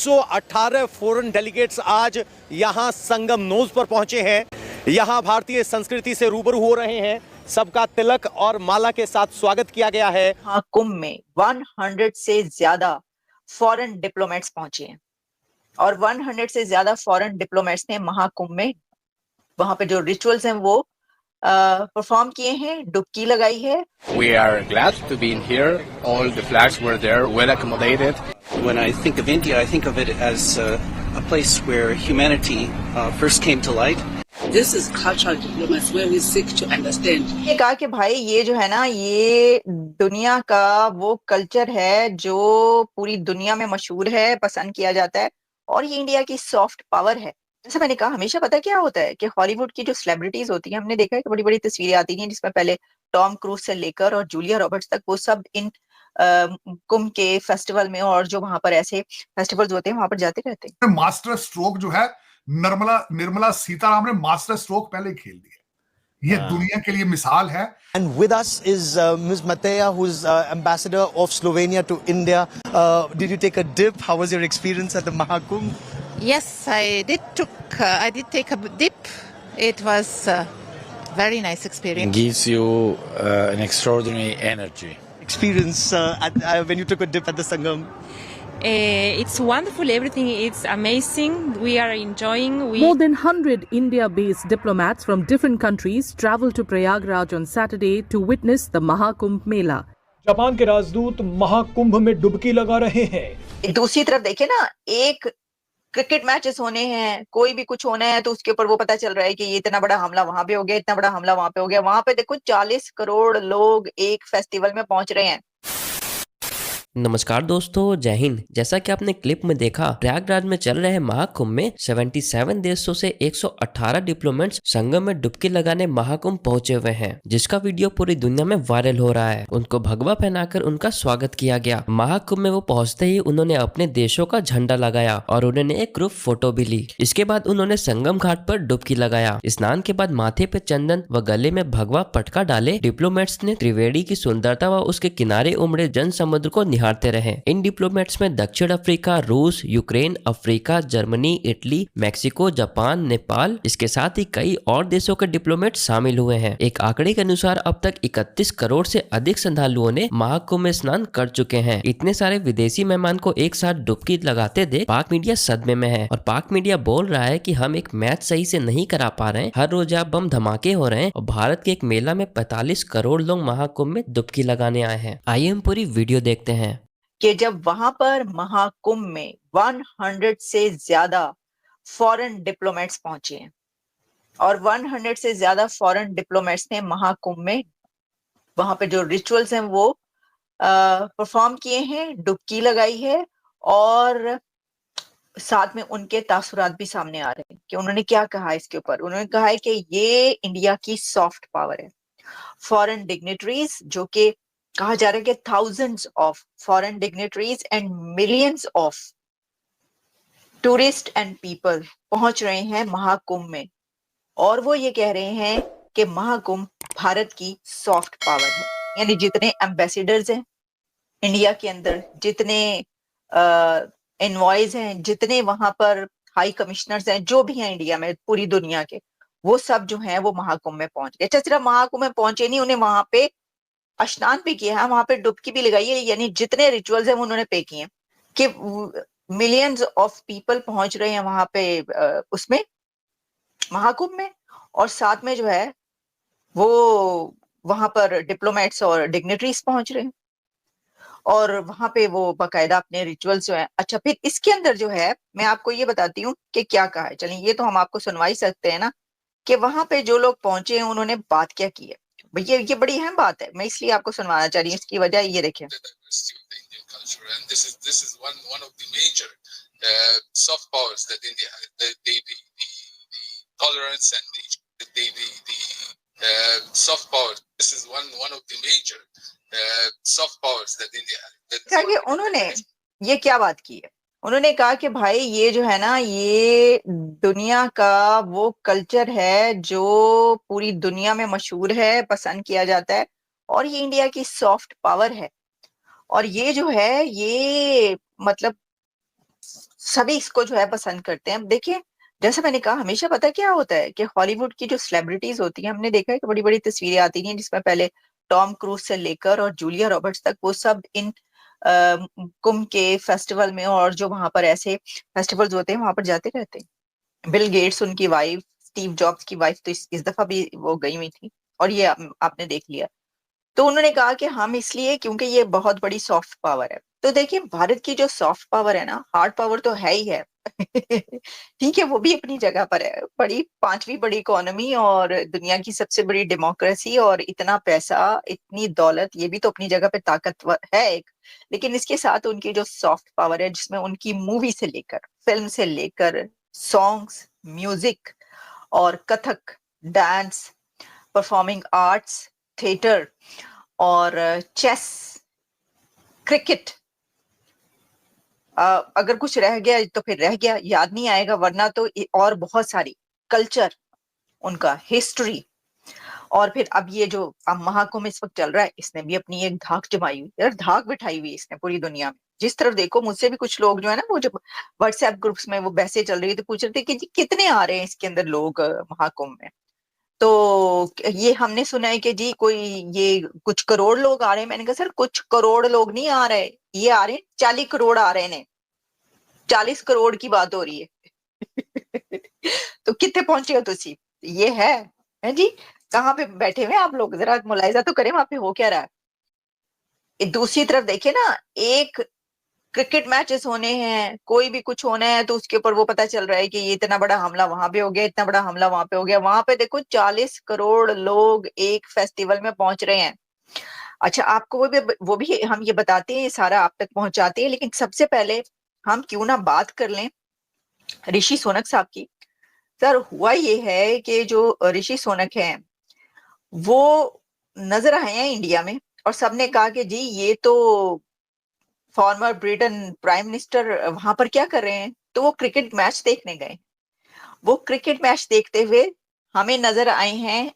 118 foreign delegates आज यहां संगम knows पर पहुंचे हैं। यहां भारतीय संस्कृति से रूबरू हो रहे हैं। सबका तिलक और माला के साथ स्वागत किया गया है। कुंभ में 100 से ज्यादा फॉरेन डिप्लोमेट्स पहुंचे हैं और 100 से ज्यादा फॉरेन डिप्लोमेट्स ने महाकुंभ में वहां पे जो रिचुअल्स हैं वो परफॉर्म किए हैं, डुबकी लगाई है। We are glad to be in here. All the flags were there, well accommodated. When I think of India, I think of it as a place where humanity first came to light. This is cultural diplomacy where we seek to understand. ये कहा कि भाई ये जो है ना, ये दुनिया का वो कल्चर है जो पूरी दुनिया में मशहूर है, पसंद किया जाता है और ये इंडिया की सॉफ्ट पावर है। जैसे मैंने कहा, हमेशा पता क्या होता है कि हॉलीवुड की जो सेलिब्रिटीज होती हैं, हमने देखा है कि बड़ी बड़ी तस्वीरें आती हैं जिसमें पहले टॉम क्रूज से लेकर और जूलिया रॉबर्ट्स तक वो सब इन कुंभ के फेस्टिवल में और जो वहां पर ऐसे फेस्टिवल्स होते हैं वहां पर जाते रहते हैं। मास्टर स्ट्रोक जो है निर्मला सीताराम ने मास्टर स्ट्रोक पहले खेल दिया। ये दुनिया के लिए मिसाल है। And with us is Ms. Mateja, who's ambassador of Slovenia to India. Did you take a dip? How was your experience at the Mahakumbh? Yes, I did take a dip. It was a very nice experience. It gives you an extraordinary energy. Experience when you took a dip at the Sangam? It's wonderful. Everything is amazing. We are enjoying. More than 100 India-based diplomats from different countries traveled to Prayagraj on Saturday to witness the Mahakumbh Mela. Japan के राजदूत महाकुंभ में डुबकी लगा रहे हैं। दूसरी तरफ देखे ना, एक क्रिकेट मैचेस होने हैं, कोई भी कुछ होना है तो उसके ऊपर वो पता चल रहा है कि ये इतना बड़ा हमला वहां पे हो गया, इतना बड़ा हमला वहां पे हो गया। वहां पे देखो 40 करोड़ लोग एक फेस्टिवल में पहुंच रहे हैं। नमस्कार दोस्तों, जय हिंद। जैसा कि आपने क्लिप में देखा, प्रयागराज में चल रहे महाकुंभ में 77 देशों से 118 डिप्लोमेट्स संगम में डुबकी लगाने महाकुंभ पहुंचे हुए हैं, जिसका वीडियो पूरी दुनिया में वायरल हो रहा है। उनको भगवा पहनाकर उनका स्वागत किया गया। महाकुंभ में वो पहुंचते ही उन्होंने अपने देशों का झंडा लगाया और उन्होंने एक ग्रुप फोटो भी ली। इसके बाद उन्होंने संगम घाट पर डुबकी लगाया। स्नान के बाद माथे पे चंदन व गले में भगवा पटका डाले डिप्लोमेट्स ने त्रिवेणी की सुंदरता व उसके किनारे उमड़े जन समुद्र को निहारते रहे। इन डिप्लोमेट्स में दक्षिण अफ्रीका, रूस, Ukraine, Africa, Germany, Italy, Mexico, Japan, Nepal, इसके साथ ही कई और देशों के डिप्लोमेट शामिल हुए हैं। एक आंकड़े के अनुसार अब तक 31 करोड़ से अधिक श्रद्धालुओं ने महाकुंभ में स्नान कर चुके हैं। इतने सारे विदेशी मेहमान को एक साथ डुबकी लगाते देख पाक मीडिया सदमे में है और पाक मीडिया बोल रहा है कि हम एक मैच सही से नहीं करा पा रहे हैं, हर रोज आप बम धमाके हो रहे हैं और भारत के एक मेला में 45 करोड़ लोग महाकुंभ में डुबकी लगाने आए हैं। आइए हम पूरी वीडियो देखते हैं। कि जब वहां पर महाकुंभ में 100 से ज्यादा फॉरेन डिप्लोमेट्स पहुंचे हैं और 100 से ज्यादा फॉरेन डिप्लोमेट्स ने महाकुंभ में वहां पे जो रिचुअल्स हैं वो परफॉर्म किए हैं, डुबकी लगाई है और साथ में उनके तासुरात भी सामने आ रहे हैं कि उन्होंने क्या कहा इसके ऊपर। उन्होंने कहा है कि ये इंडिया की सॉफ्ट पावर है। फॉरेन डिग्निटरीज, जो कि कहा जा रहा है कि thousands of foreign dignitaries and millions of tourists and people पहुंच रहे हैं महाकुंभ में और वो ये कह रहे हैं कि महाकुंभ भारत की सॉफ्ट पावर है। यानी जितने एम्बेसडर्स हैं इंडिया के अंदर, जितने इनवॉइस हैं, जितने वहां पर हाई कमिश्नर्स हैं, जो भी हैं इंडिया में पूरी दुनिया के, वो सब जो हैं वो महाकुंभ में पहुंच गए। अच्छा, सिर्फ महाकुंभ में पहुंचे नहीं, उन्हें वहां पे स्नान भी किया है, वहां पे डुबकी भी लगाई है। यानी जितने रिचुअल्स हैं वो उन्होंने पे किए हैं कि मिलियंस ऑफ पीपल पहुंच रहे हैं वहां पे उसमें महाकुंभ में और साथ में जो है वो वहां पर डिप्लोमेट्स और डिग्निटरीज पहुंच रहे हैं और वहां पे वो बाकायदा अपने रिचुअल्स जो है। अच्छा, फिर इसके अंदर जो है मैं आपको ये बताती हूँ कि क्या कहा है। चलिए, ये तो हम आपको सुनवा ही सकते हैं ना कि वहां पे जो लोग पहुंचे हैं उन्होंने बात क्या की है। भैया ये बड़ी अहम बात है, मैं इसलिए आपको सुनवाना चाह रही हूँ। इसकी वजह ये देखें, उन्होंने ये क्या बात की है। उन्होंने कहा कि भाई ये जो है ना, ये दुनिया का वो कल्चर है जो पूरी दुनिया में मशहूर है, पसंद किया जाता है और ये इंडिया की सॉफ्ट पावर है और ये जो है ये मतलब सभी इसको जो है पसंद करते हैं। अब देखिए, जैसा मैंने कहा, हमेशा पता क्या होता है कि हॉलीवुड की जो सेलिब्रिटीज होती हैं, हमने देखा है कि बड़ी बड़ी तस्वीरें आती हैं जिसमें पहले टॉम क्रूज से लेकर और जूलिया रॉबर्ट्स तक वो सब इन कुंभ के फेस्टिवल में और जो वहां पर ऐसे फेस्टिवल्स होते हैं वहां पर जाते रहते हैं। बिल गेट्स, उनकी वाइफ, स्टीव जॉब्स की वाइफ तो इस दफा भी वो गई हुई थी, और ये आपने देख लिया। तो उन्होंने कहा कि हम इसलिए क्योंकि ये बहुत बड़ी सॉफ्ट पावर है। तो देखिए, भारत की जो सॉफ्ट पावर है ना, हार्ड पावर तो है ही है ठीक है, वो भी अपनी जगह पर है। बड़ी 5वीं बड़ी इकोनॉमी और दुनिया की सबसे बड़ी डेमोक्रेसी और इतना पैसा, इतनी दौलत, ये भी तो अपनी जगह पे ताकतवर है एक। लेकिन इसके साथ उनकी जो सॉफ्ट पावर है, जिसमें उनकी मूवी से लेकर, फिल्म से लेकर, सॉन्ग्स, म्यूजिक और Kathak, dance, performing arts, theatre और चेस, क्रिकेट, अगर कुछ रह गया तो फिर रह गया, याद नहीं आएगा, वरना तो और बहुत सारी कल्चर, उनका हिस्ट्री। और फिर अब ये जो महाकुंभ इस वक्त चल रहा है, इसने भी अपनी एक धाक जमाई हुई यार, धाक बिठाई हुई इसने पूरी दुनिया में। जिस तरफ देखो, मुझसे भी कुछ लोग जो है ना, वो जब व्हाट्सएप ग्रुप्स में वो बहसें चल रही थी, तो पूछ रहे थे कि जी कितने आ रहे हैं इसके अंदर लोग महाकुंभ में। तो ये हमने सुना है कि जी कोई ये कुछ करोड़ लोग आ रहे हैं। मैंने कहा सर, कुछ करोड़ लोग नहीं आ रहे, ये आ रहे हैं 40 करोड़ आ रहे हैं, 40 करोड़ की बात हो रही है तो कितने पहुंचे हो तुसी? ये है जी, कहाँ पे बैठे हुए आप लोग? जरा मुलाहिजा तो करें वहां पे हो क्या रहा है। दूसरी तरफ देखिए ना, एक क्रिकेट मैचेस होने हैं, कोई भी कुछ होना है तो उसके ऊपर वो पता चल रहा है कि ये इतना बड़ा हमला वहां पे हो गया, इतना बड़ा हमला वहां पे हो गया। वहां पे देखो 40 करोड़ लोग एक फेस्टिवल में पहुंच रहे हैं। अच्छा, आपको वो भी हम ये बताते हैं, ये सारा आप तक पहुंचाते हैं, लेकिन सबसे पहले हम क्यों ना बात कर लें ऋषि सोनक साहब की। सर, हुआ ये है कि जो ऋषि सोनक हैं वो नजर आए हैं इंडिया में, और सबने कहा कि जी ये तो फॉर्मर ब्रिटेन प्राइम मिनिस्टर वहां पर क्या कर रहे हैं। तो वो क्रिकेट मैच देखने गए। वो क्रिकेट मैच देखते हुए हमें नजर आए हैं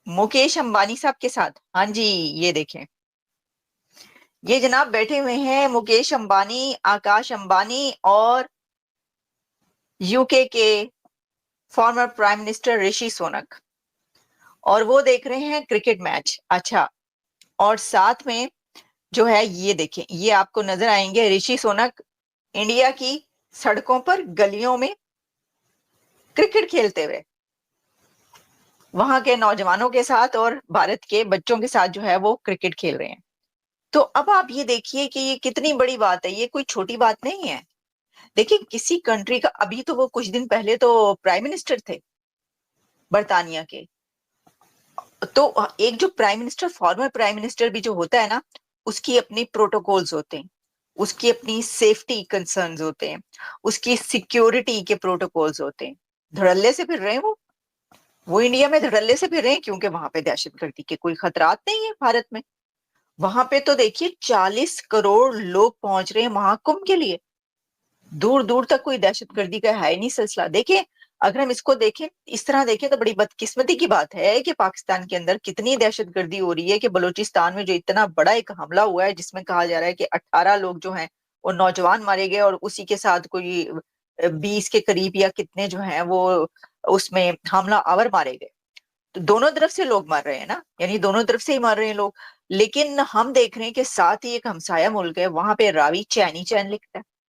मुकेश अंबानी साहब के साथ। हाँ जी, ये देखें, ये जनाब बैठे हुए हैं मुकेश अंबानी, आकाश अंबानी और यूके के फॉर्मर प्राइम मिनिस्टर ऋषि सोनक, और वो देख रहे हैं क्रिकेट मैच। अच्छा, और साथ में जो है ये देखें, ये आपको नजर आएंगे ऋषि सोनक इंडिया की सड़कों पर, गलियों में क्रिकेट खेलते हुए, वहां के नौजवानों के साथ और भारत के बच्चों के साथ जो है वो क्रिकेट खेल रहे हैं। तो अब आप ये देखिए कि ये कितनी बड़ी बात है, ये कोई छोटी बात नहीं है। देखिए, किसी कंट्री का, अभी तो वो कुछ दिन पहले तो प्राइम मिनिस्टर थे बर्तानिया के, तो एक जो prime minister, former prime minister भी जो होता है ना, उसकी अपनी प्रोटोकॉल्स होते हैं, उसकी अपनी सेफ्टी कंसर्न्स होते हैं, उसकी सिक्योरिटी के प्रोटोकॉल्स होते हैं। धड़ल्ले से फिर रहे हैं वो इंडिया में धड़ल्ले से फिर रहे हैं, क्योंकि वहां पे दहशतगर्दी के कोई खतरात नहीं है भारत में। वहां पे तो देखिए 40 करोड़ लोग पहुंच रहे हैं महाकुंभ के लिए, दूर दूर तक कोई दहशतगर्दी का है नहीं सिलसिला। देखिए, अगर हम इसको देखें, इस तरह देखें, तो बड़ी बदकिस्मती की बात है कि पाकिस्तान के अंदर कितनी दहशतगर्दी हो रही है कि बलूचिस्तान में जो इतना बड़ा एक हमला हुआ है, जिसमें कहा जा रहा है कि 18 लोग जो हैं वो नौजवान मारे गए, और उसी के साथ कोई 20 के करीब या कितने जो हैं वो उसमें हमला आवर मारे गए। तो दोनों तरफ से लोग मर रहे हैं ना, यानी दोनों तरफ से ही मर रहे हैं लोग। लेकिन हम देख रहे हैं कि साथ ही एक हमसाया मुल्क है, वहां पे रावी चैन ही चैन लिखता है।